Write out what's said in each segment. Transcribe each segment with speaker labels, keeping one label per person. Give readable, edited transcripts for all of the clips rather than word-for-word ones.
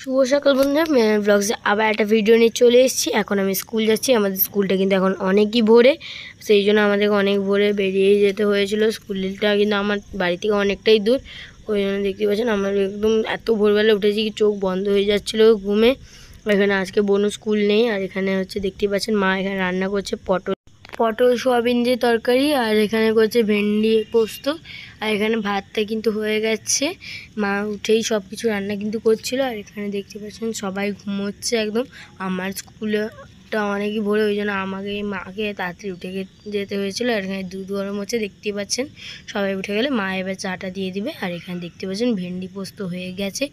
Speaker 1: শুভ সকাল বন্ধুরা, ব্লগসে আবার একটা ভিডিও নিয়ে চলে এসেছি। এখন আমি স্কুল যাচ্ছি। আমাদের স্কুলটা কিন্তু এখন অনেকই ভোরে, সেই জন্য আমাদেরকে অনেক ভোরে বেরিয়েই যেতে হয়েছিল। স্কুলটা কিন্তু আমার বাড়ি থেকে অনেকটাই দূর, ওই জন্য দেখতে পাচ্ছেন আমার একদম এত ভোরবেলা উঠেছি কি চোখ বন্ধ হয়ে যাচ্ছিলো ঘুমে। এখানে আজকে বোনও স্কুল নেই। আর এখানে হচ্ছে দেখতে পাচ্ছেন মা এখানে রান্না করছে পটল সোয়াবিন দিয়ে তরকারি, আর এখানে করছে ভেন্ডি পোস্ত। আর এখানে ভাতটা কিন্তু হয়ে গেছে, মা উঠেই সব কিছু রান্না কিন্তু করছিল। আর এখানে দেখতে পাচ্ছেন সবাই ঘুমোচ্ছে একদম। আমার স্কুলটা অনেকই ভোরে, ওই জন্য মাকে তাড়াতাড়ি উঠে যেতে হয়েছিল। আর এখানে দুধ গরম হচ্ছে দেখতেই পাচ্ছেন। সবাই উঠে গেলে মা এবার চাটা দিয়ে দিবে। আর এখানে দেখতে পাচ্ছেন ভেন্ডি পোস্ত হয়ে গেছে,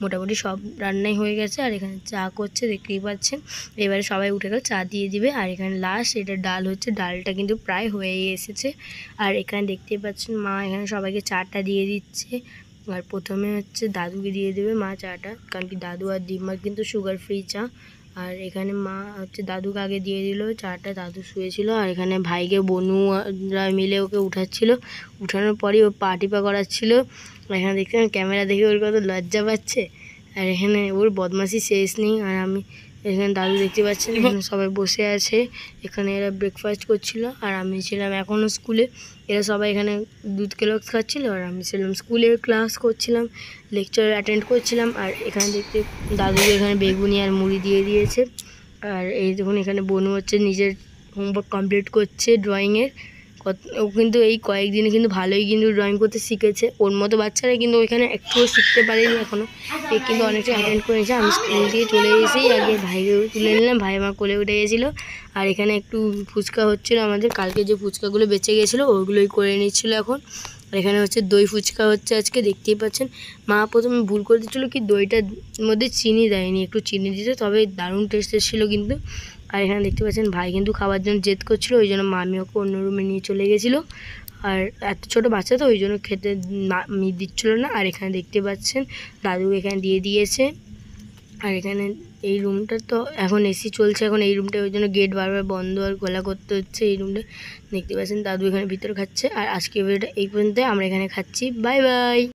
Speaker 1: মোটামুটি সব রান্নাই হয়ে গেছে। আর এখানে চা করছে দেখতেই পাচ্ছেন। এবারে সবাই উঠে গেলে চা দিয়ে দিবে। আর এখানে লাস্ট এটা ডাল হচ্ছে, ডালটা কিন্তু প্রায় হয়েই এসেছে। আর এখানে দেখতেই পাচ্ছেন মা এখানে সবাইকে চাটা দিয়ে দিচ্ছে। আর প্রথমে হচ্ছে দাদুকে দিয়ে দেবে মা চাটা, কারণ কি দাদু আর দিম্মা কিন্তু সুগার ফ্রি চা। আর এখানে মা হচ্ছে দাদুকে আগে দিয়ে দিল চাটা, দাদু শুয়েছিল। আর এখানে ভাইকে বনুরা মিলে ওকে উঠাচ্ছিল, উঠানোর পরই ও পা টিপা করাচ্ছিল। এখানে দেখছেন ক্যামেরা দেখে ওর কত লজ্জা পাচ্ছে। আর এখানে ওর বদমাশি শেষ নেই। আর আমি এখানে দাদু দেখতে পাচ্ছেন এখানে সবাই বসে আছে। এখানে এরা ব্রেকফাস্ট করছিল, আর আমি ছিলাম এখনও স্কুলে। এরা সবাই এখানে দুধ কেলক্স খাচ্ছিল, আর আমি ছিলাম স্কুলে ক্লাস করছিলাম, লেকচার অ্যাটেন্ড করছিলাম। আর এখানে দেখতে দাদুকে এখানে বেগুনি আর মুড়ি দিয়ে দিয়েছে। আর এই দেখুন এখানে বোনু হচ্ছে নিজের হোমওয়ার্ক কমপ্লিট করছে ড্রয়িংয়ের। ও কিন্তু এই কয়েকদিনে কিন্তু ভালোই কিন্তু ড্রয়িং করতে শিখেছে। ওর মতো বাচ্চারা কিন্তু ওইখানে একটুও শিখতে পারেনি এখনও, এ কিন্তু অনেকটা অ্যাটেন্ড করেছে। আমি স্কুল থেকে চলে এসেই আগে ভাইকে তুলে নিলাম, ভাই আমার কোলে উঠে গেছিলো। আর এখানে একটু ফুচকা হচ্ছিলো, আমাদের কালকে যে ফুচকাগুলো বেঁচে গেছিলো ওগুলোই করে নিচ্ছিলো এখন। আর এখানে হচ্ছে দই ফুচকা হচ্ছে আজকে, দেখতেই পাচ্ছেন। মা প্রথমে ভুল করে দিচ্ছিলো কি দইটার মধ্যে চিনি দেয়নি, একটু চিনি দিতে, তবে দারুণ টেস্ট এসেছিলো কিন্তু। আর এখানে দেখতে পাচ্ছেন ভাই কিন্তু খাবার জন্য জেদ করছিল, ওই জন্য মামি ওকে অন্য রুমে নিয়ে চলে গেছিলো। আর এত ছোটো বাচ্চা তো ওই জন্য খেতে দিচ্ছিলো না। আর এখানে দেখতে পাচ্ছেন দাদু এখানে দিয়ে দিয়েছে। আর এখানে এই রুমটা তো এখন এসি চলছে, এখন এই রুমটা ওই জন্য গেট বারবার বন্ধ আর খোলা করতে হচ্ছে। এই রুমটা দেখতে পাচ্ছেন দাদু এখানে ভিতরে খাচ্ছে। আর আজকে ভিডিওটা এই পর্যন্ত, আমরা এখানে খাচ্ছি। Bye bye.